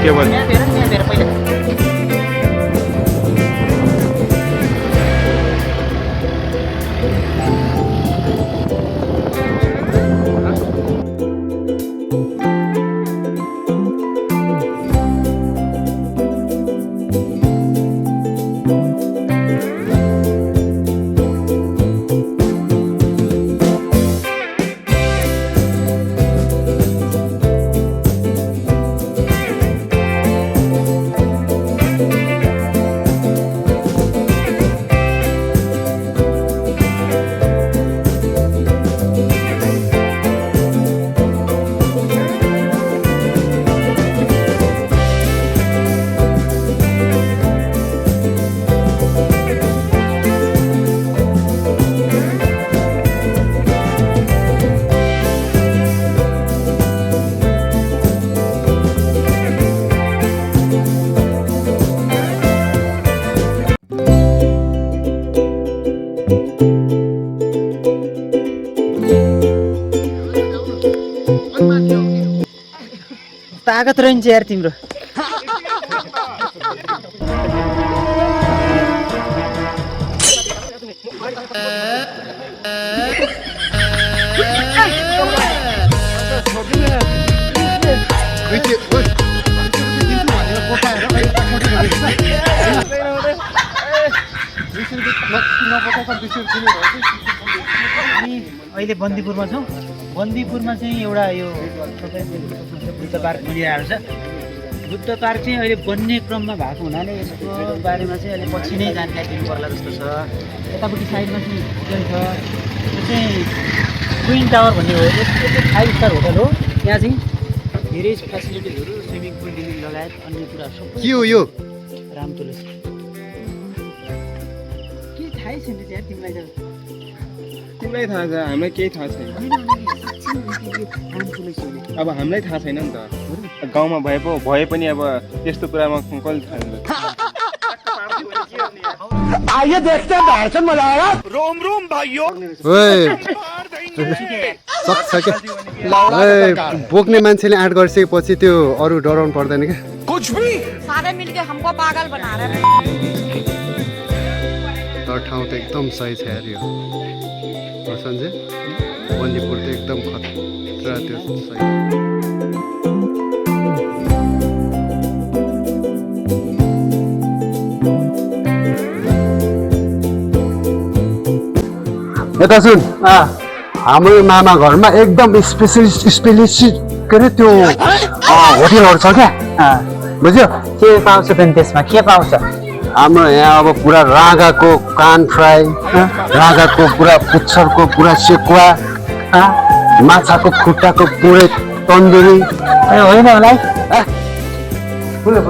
केवल तागत रहन्छ यार तिम्रो। अहिले बन्दीपुरमा छौँ। बन्दीपुरमा चाहिँ एउटा यो बुद्ध पार्क बनिरहेको छ। बुद्ध पार्क चाहिँ अहिले बन्ने क्रममा भएको हुनाले यसको बारेमा चाहिँ अहिले पछि नै जानकारी दिनु पर्ला जस्तो छ। यतापट्टि साइडमा चाहिँ होटल छ, यो चाहिँ ट्विन टावर भन्ने हो। यो 5 स्टार होटल हो। यहाँ चाहिँ धेरै फेसिलिटिजहरू, स्विमिङ पुलदेखि लगायत अन्य कुरा सबै के हो यो? रामतुलसी के थाहै छैन यार तिमीलाई त? तिमीलाई थाहा छ, हामीलाई केही थाहा छैन। अब हामीलाई थाहा छैन नि त। गाउँमा भए पनि अब त्यस्तो कुरामा कसले थाहा हुन्छ? आइए देखते हैं भाषण मजा रोम रोम भाइयों। सक्छ क्या बोक्ने मान्छेले आँट गरिसकेपछि त्यो अरू डराउनु पर्दैन क्या। कुछ भी सारे मिलके हमको पागल बना रहे हैं। तर ठाउँ त एकदम सही छ यार यो सञ्जय। बन्दीपुर त एकदम खतरा त्यो सही। यता सुन हाम्रो मामा घरमा एकदम स्पेसिलिस्ट के अरे त्यो होटलहरू छ क्या। बुझ्यो? के पाउँछ त त्यसमा? के पाउँछ? हाम्रो यहाँ अब पुरा राँगाको कान फ्राई, राँगाको पुरा पुच्छरको पुरा सेकुवा, माछाको खुट्टाको पुरै तन्दुरी। होइन होला है। पुरै